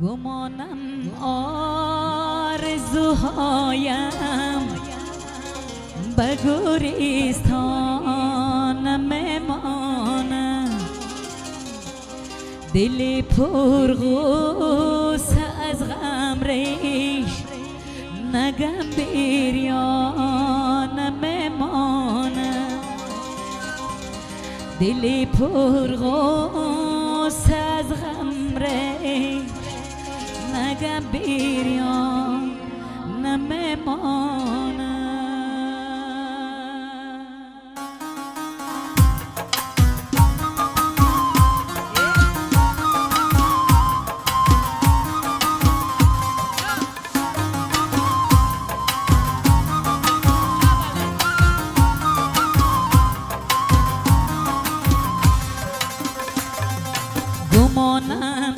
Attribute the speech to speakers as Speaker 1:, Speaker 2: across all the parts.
Speaker 1: گمانم آرزوهایم به گوریستان میمانم، دل پرغوصه از غم ریش نگم بریان میمانم، دل پرغوصه از غم ریش نگم بریان نمیمانم. گمانم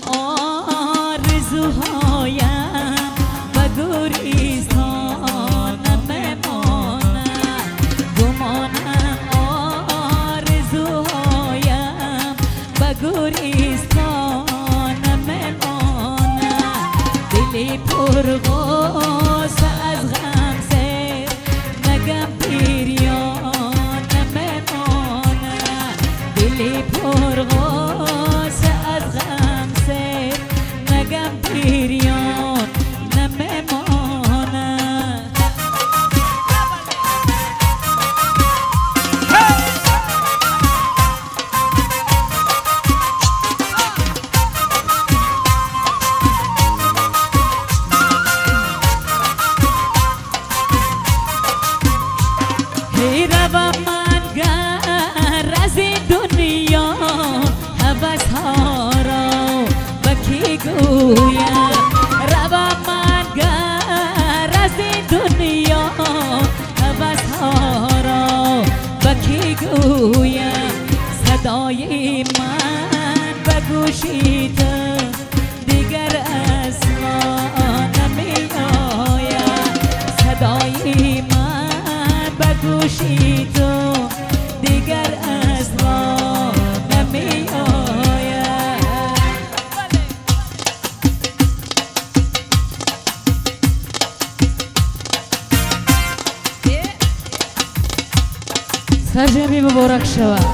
Speaker 1: آرزوهایم به گوریستان میمانم، گمانم آرزوهایم به گوریستان میمانم، دل پرغوصه از غم سیر نگم بریان میمانم، دل پرغوصه از غم سیر نگم بریان نمیمانم. هی روم من گر از این دنیا هوس ها را به کی گویم، روم من گر از این دنیا هوس ها را به کی گویم، صدای من به گوشی تو دیگر اصلا نمی آید، صدای من به گوشی تو دیگر اصلا نمی آید. سرجمی مبارک شود.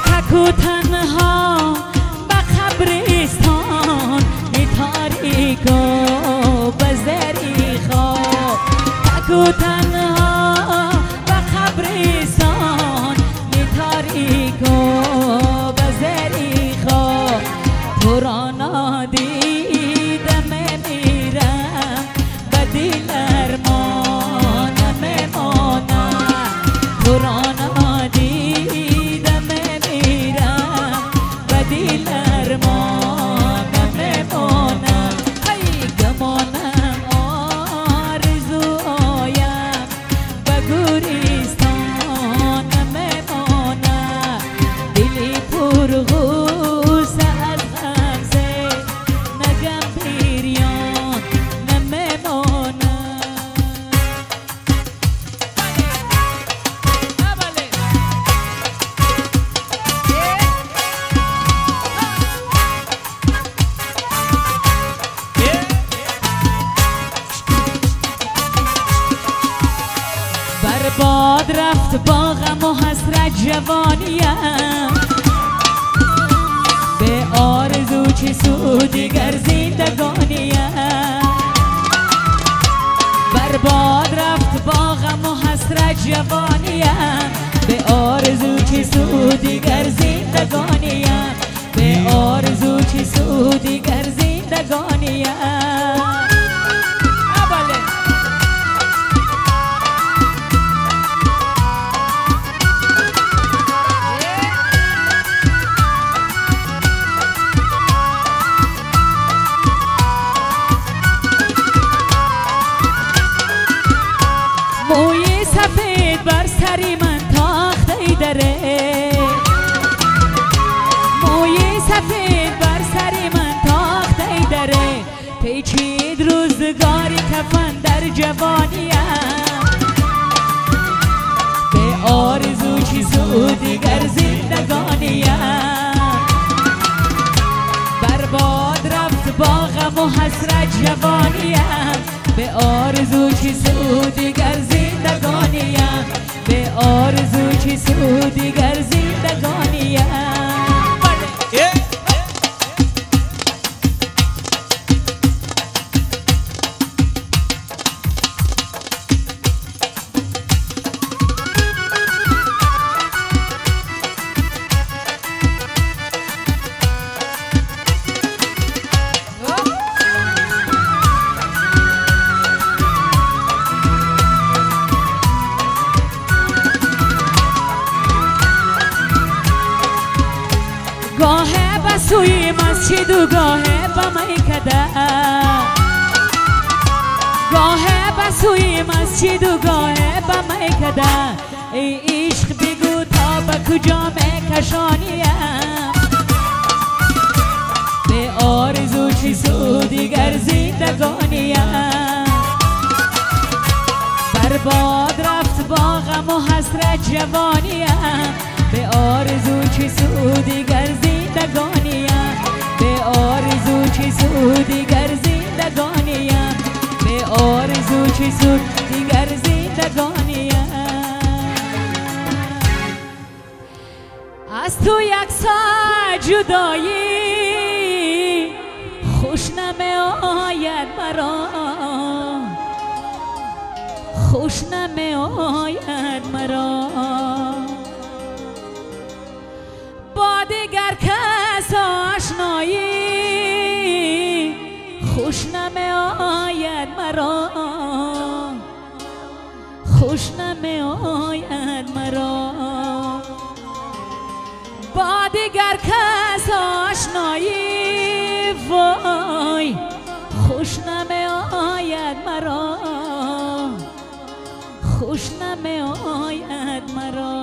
Speaker 1: تکو تنها به قبرستان می تاریک و به زری خواب، تکو تنها به قبرستان می تاریک و به زری خواب، تو را نادیده میمیرم به دل ارمان میمانم، تو را برباد رفت با غم و حسرت جوانیم، به آرزو چه سود دیگر زندگانیم، برباد رفت با غم و حسرت جوانیم، به آرزو چه سود دیگر زندگانیم، به آرزو چه سود دیگر زندگانیم. پیچید روزگاری کفن در جوانیم به آرزو چی سود دیگر زندگانیم برباد رفت با غم و حسرت جوانیم به آرزو چی سود دیگر زندگانیم به آرزو چی سود دیگر زندگانیم گاه بسوی مسجد و گاه بمیکده گاه بسوی مسجد و گاه بمیکده ای عشق بگو تا به کجا میکشانیم به آرزو چی سود دیگر زندگانیم برباد رفت با غم و حسرت جوانیم به آرزو چی سود دیگر زندگانیم به آرزو چی سود دیگر زندگانیم به آرزو چی سود دیگر زندگانیم از تو یک ساعت جدایی خوش نمی آید مرا خوش نمی آید مرا با دیگر کس آشنایی خوش نمی آید مرا خوش نمی آید مرا با دیگر کس آشنایی وای خوش نمی آید مرا خوش نمی آید مرا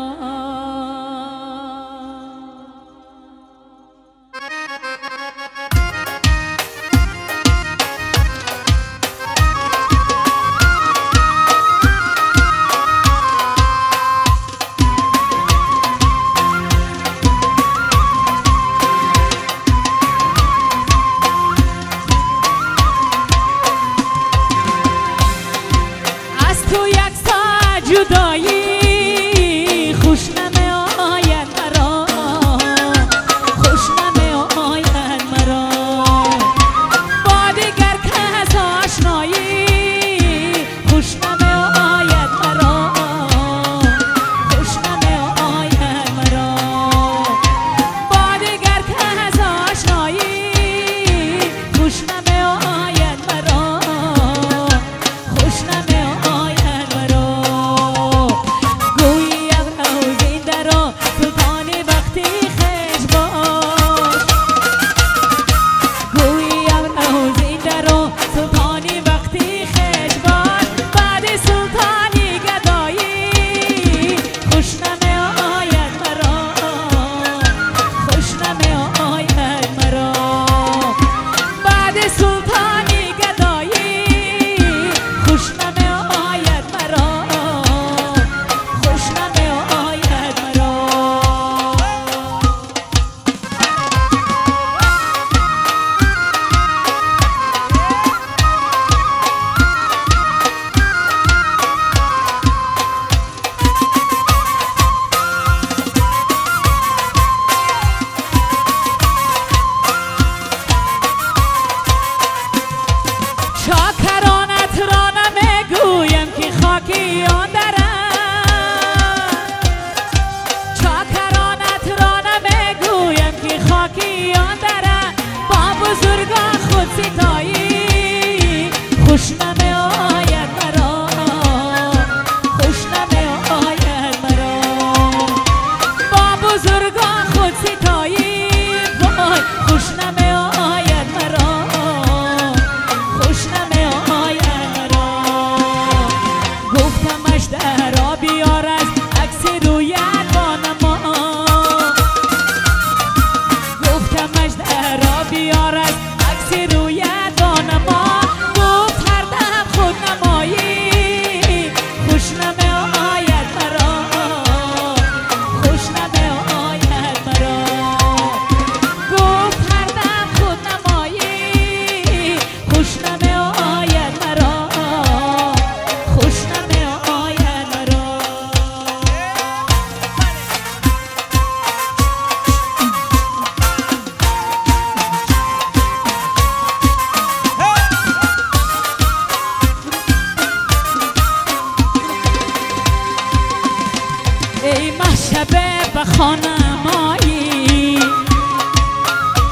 Speaker 1: به خانمایی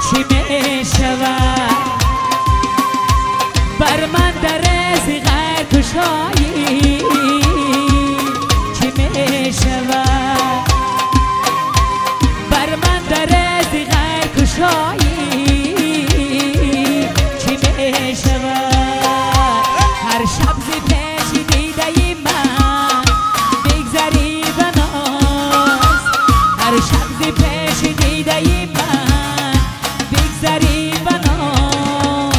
Speaker 1: چی می شود بر من در ازی غیر کشایی چی می شود بر من در ازی غیر کشایی چی می شود هر شب زی پیشی دیده من بگذری بناز هر شب زی پیشی دیده من بگذری بناز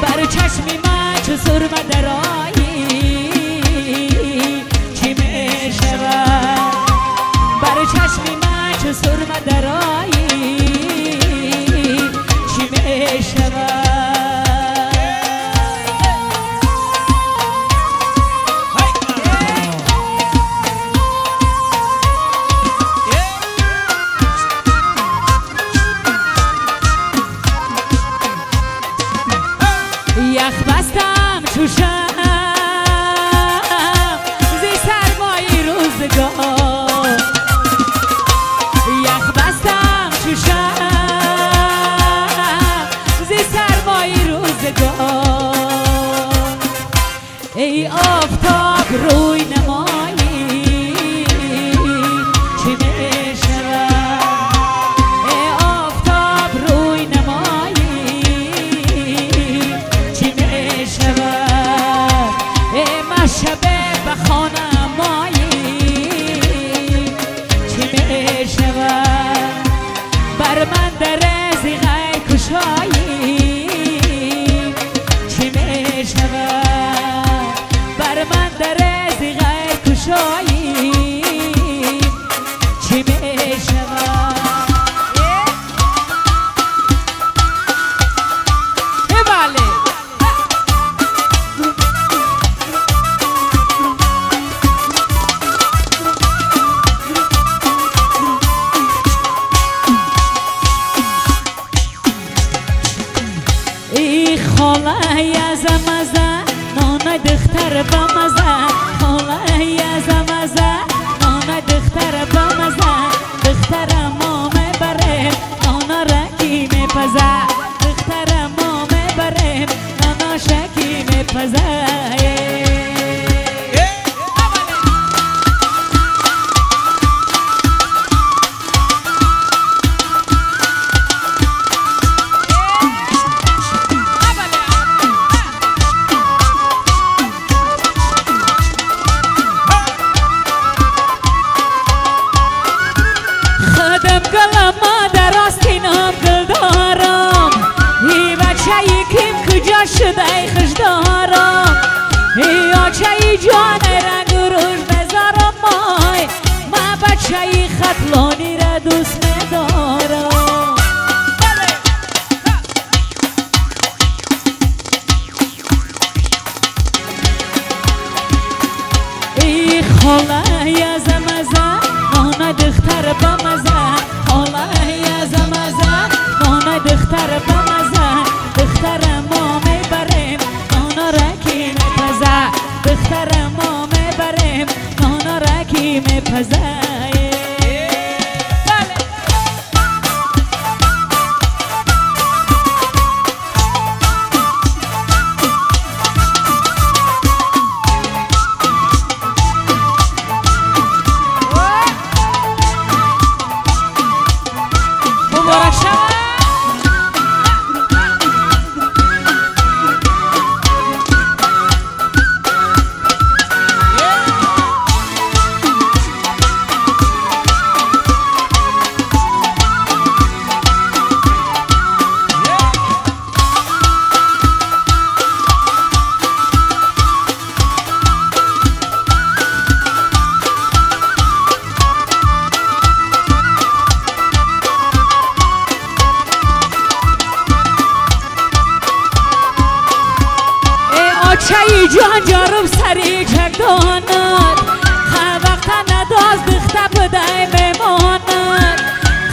Speaker 1: بر چشمی من چو سرمه درایی چی می شود بر چشمی من چو سرمه درایی چی می شود یخ بستم چوشم زی سرمای روزگار یخ بستم چوشم زی سرمای روزگار ای آفتاب روی نمایی چی می شود ای آفتاب روی نمایی چی می شود ای مشبه به خانمایی چی می شود بر من در ازی غیر کشایی چی می شود بر من در ازی غیر کشایی چی می شود بله ای خاله یزمزه نانه دختر بمزه خاله یزمزه نانه دختر بمزه دختر مامه بریم نانا رکی میپزه دختر مامه بریم نانا شکی میپزه گلم در آستینم گل دارم ای بچه ای کم کجا شده ای خوش دارم ای آچه ای جان رنگ و روش بذارم مای ما بچه ای خطلانی را دوست ندارم ای خاله یزمزه نانه دختر بمزه خاله یزمزه نانه دختر بمزه دختر مامه بریم نانا رکی میپزه دختر مامه بریم نانا رکی میپزه چای جان جارم سری چک داند خه وقتا نداز دخته بدای میماند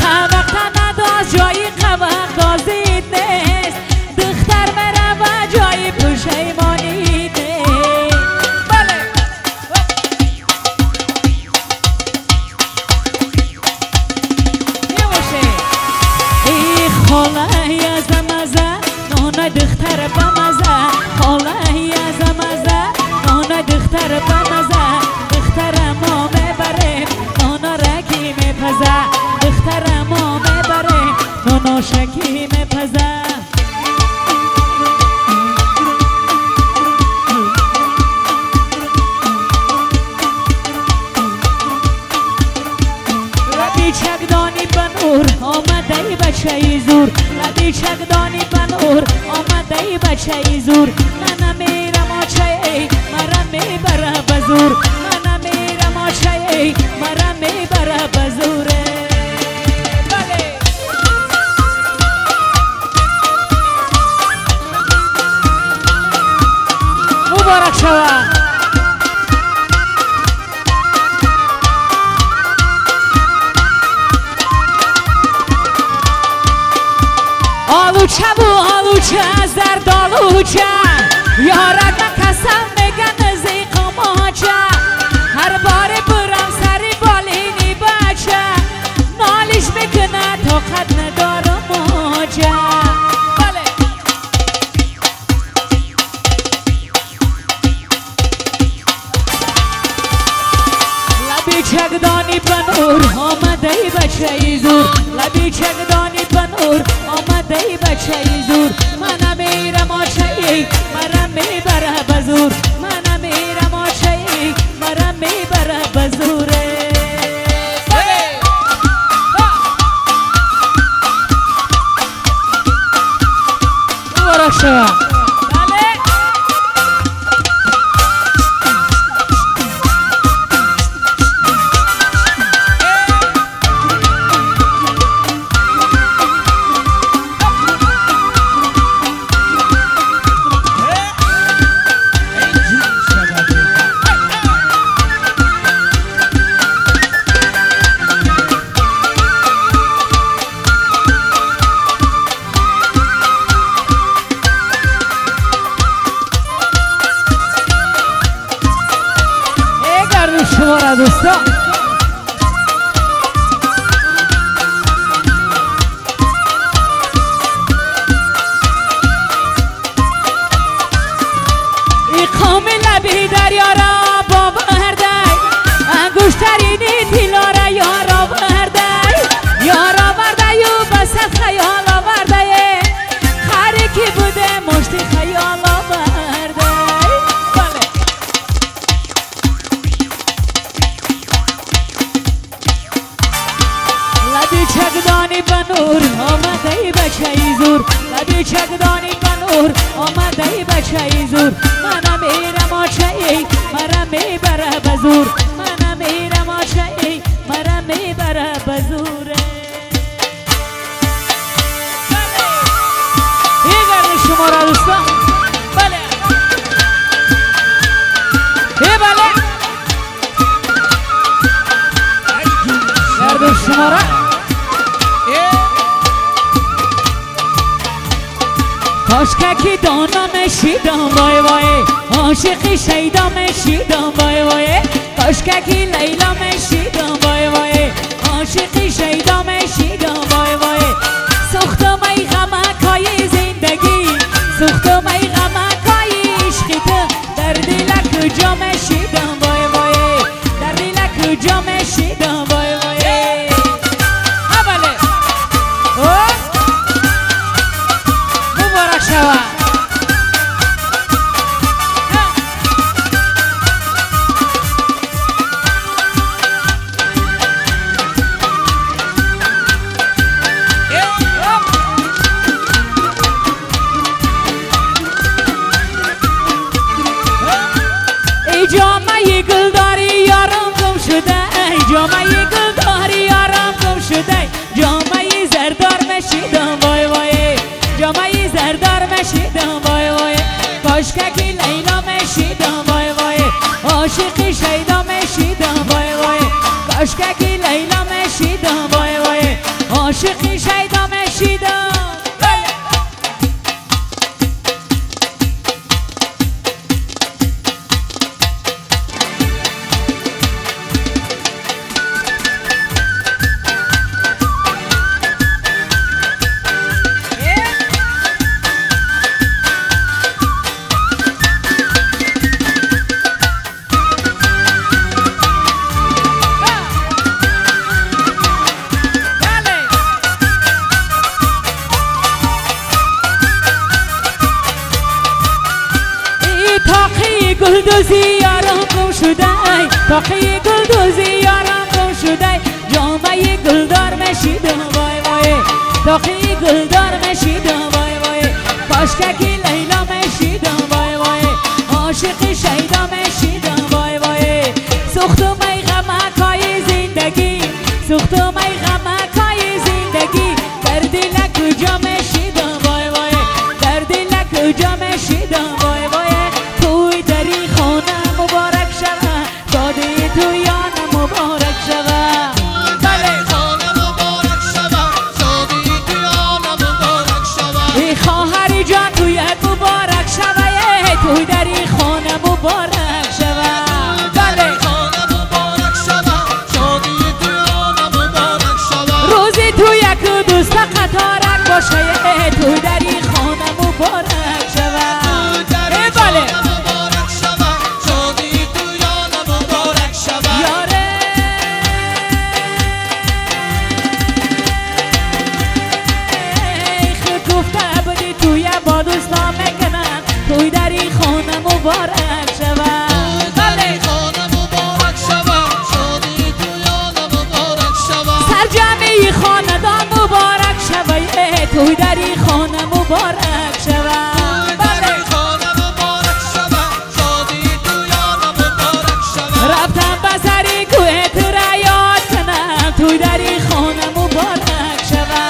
Speaker 1: خه وقتا نداز جایی قوق دازید نیست دختر مره و جایی پشیمانی نیست بله تماشکی مپزه لبی چکدانی بنور آمده ای بچه ای زور لبی چکدانی بنور آمده ای بچه ای زور من میرم آچه ای مرم میبره بزور من میرم آچه ای مرم میبره بزوره بله مبارک شود آلوچه بو آلوچه زرد آلوچه یارد قسم میگن زیقماچه هر بار برم سری بالینی بچه نالیش میکنه طاقت ندارم آجه بله لبی چکدانی بنور آمده ای بچه ای زور لبی چکدانی بنور آمده ای بچه ای زور من میرم آچه ای مرم میبره بزور من میرم آچه ای مرم میبره بزوره مبارک شود شما دوستان ای قوم لبی دریا را با برده انگوشترینی دیلا را یارا برده یارا برده یو بس خیال آورده خری کی بوده مشتی خیال آورده لبی چکدانی بنور آمده ای بچه ای زور لبی چکدانی بنور آمده ای بچه ای زور من میرم آچه ای مرم میبره بزور من میرم آچه ای مرم میبره بزوره یه گرد شما را دوستان بله یه بله گرد شما را کاشکی دانا مشیدم وای وای عاشقی شیدا مشیدم وای وای کاشکی لیلا مشیدم وای وای عاشقی شیدا مشیدم وای وای سوختم ای غمکای زندگی سوختم ای غمکای عشقی تو در دل کجا مشیدم وای وای در دل کجا مشیدم وای وای اوله مبارک شود ای جامعه گلداری یارم گم شده ای جامعه گلداری یارم گم شده جامعه زردار مشیدم وای وای جامعه زردار مشیدم وای وای کاشکی لیلا مشیدم وای وای عاشقی شیدا مشیدم وای وای کاشکی لیلا مشیدم وای وای عاشقی شیدا مشیدم گلدوزی یارم گم شده تاقی گلدوزی یارم گم شده جامعه گلدار مشیدم وای وای تاقی گلدار مشیدم وای وای کاشکی لیلا مشیدم وای وای عاشق شیدا مشیدم وای وای سوختم ای غمکای زندگی سوختم ای غمکای زندگی در دل کجا مشیدم وای وای در دل کجا مشیدم وای وای توی دری خانه مبارک شوه دادی تو یانه مبارک شوه
Speaker 2: بله خانه مبارک شوه دادی تو یانه مبارک شوه
Speaker 1: ای خواهری جان توی مبارک شوه توی دری خانه مبارک شوه بله
Speaker 2: خانه مبارک شوه دادی تو یانه مبارک شوه
Speaker 1: روزی تو یک دوست قطارک باشه توی دری خانه مبارک شوه بله
Speaker 2: مبارک شوه دادی تو یانه مبارک شوه
Speaker 1: یاره خود گفته بودی توی با دوستا میکنم توی دری خانه مبارک شوه
Speaker 2: بله خانه مبارک شوه دادی تو یانه مبارک شوه
Speaker 1: سرجمعی خاندان مبارک شوه توی دری خانه مبارک شوه
Speaker 2: بله خانه مبارک شوه دادی تو یانه مبارک شوه
Speaker 1: رفتم بسری کوه تو را یاد کنم توی دری خانه مبارک شوه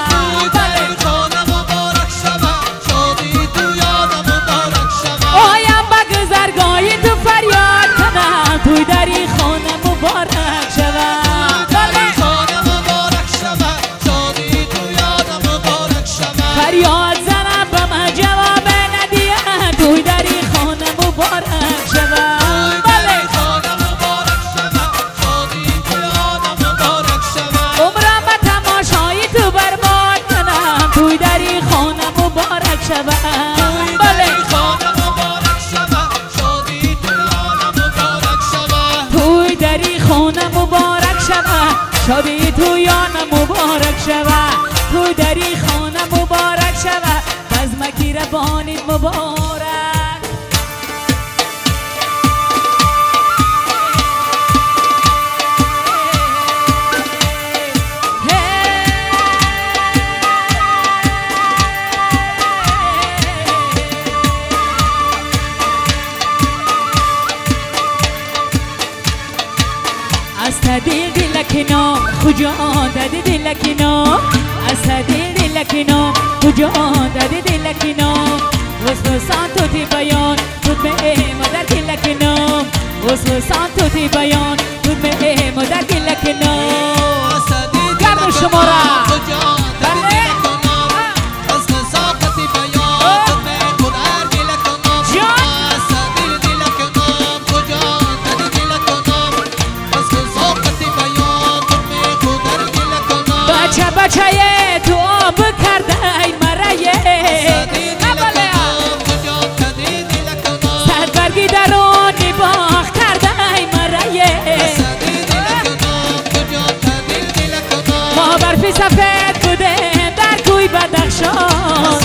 Speaker 2: بله خانه مبارک شوه دادی تو یانه مبارک شوه
Speaker 1: آیم به گذرگاهی تو فریاد کنم توی دری خانه مبارک شوه
Speaker 2: بله خانه مبارک شوه دادی تو یانه مبارک شوه
Speaker 1: فریاد زنم به من جواب ندیم توی دری خانه مبارک شوه
Speaker 2: بله خانه مبارک شوه دادی تو یانه مبارک شوه
Speaker 1: عمرم به تماشای تو برباد کنم توی دری خانه مبارک شوه بله
Speaker 2: خانه مبارک شوه دادی تو یانه مبارک شوه
Speaker 1: توی دری خانه مبارک شوه شادی تو یانه مبارک شوه توی دری خانه مبارک شوه بزمکی ربانید مبارک از تدیل دلک نام خجان دادی دلک نام از تدیل دلک نام خجان دادی دلک نام وسوسان تو تی بیان خود به مادر دلک نام وسوسان تو تی بیان خود به مادر دلک نام گرم شما را بله بچه تو آب کرده ای مرایه صد برگی درونی باغ کرده ای مرایه ما برفی سفید بوده در کوی بدخشان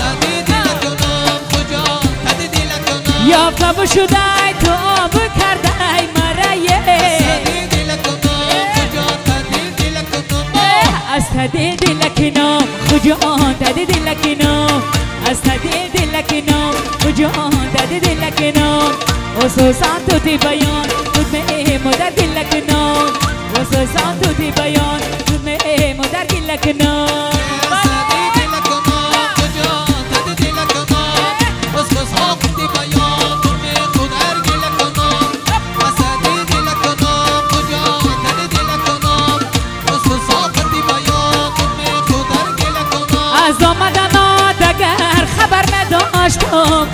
Speaker 1: یافته بشده تو آب کرده ای مرایه از تدیل دلک نام خجان دادی دلک نام از تدیل دلک نام خجان دادی دلک نام وسوسان تو تی بیان خود میں مادر دلک نام وسوسان تو تی بیان خود میں مادر دلک نام از آمدن آدگر خبر نداشتم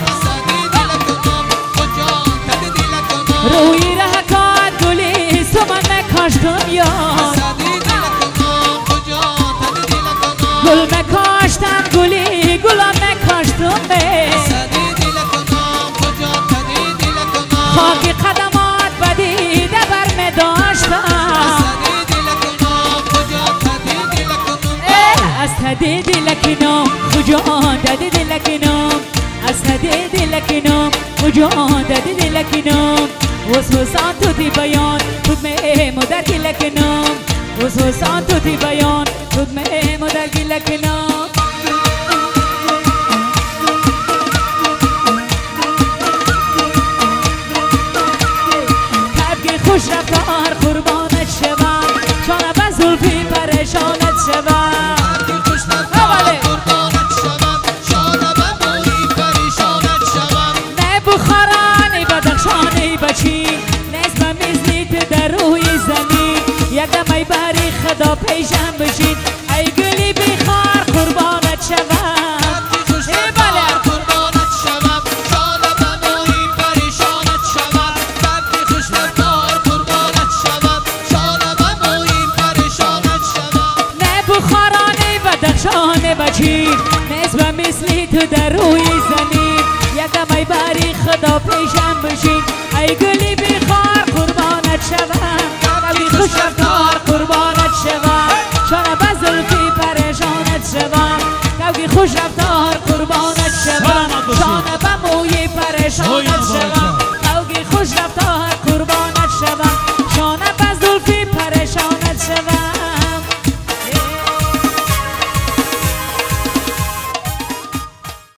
Speaker 1: روی رهکات گلی سمن نکاشتم یا گل مکاشتم گلی گلم نکاشتم خاکی قدمات بدیده بر نداشتم از تدی دلک نام خجان دادی دلک نام از تدی دلکنم مجاهد دلکنم وسوسان تو دی بیان خود می مدر دلکنم وسوسان تو دی بیان خود می مدر دلکنم کبگی خوش رفتار قربانت شوم چون به زلفی پریشانت شوم نسبه مثلی تو در روی زمین یک دم ای بری خدا پیشم بشید ای گلی بیخار قربانت شوم ای بله
Speaker 2: قربانت شوم جانم موی پریشانت شوم دردی خوش رفتار قربانت شوم جانم موی پریشانت شوم
Speaker 1: نه بخارانی و درخشان بچین نسبه مثلی تو در روی زمین یک دم ای بری خدا پیشم بشید ای گلی بیخار قربانت شوم قلبی خوش رفتار قربانت شوم چون به زلفی پریشانت شوم قلبی خوش رفتار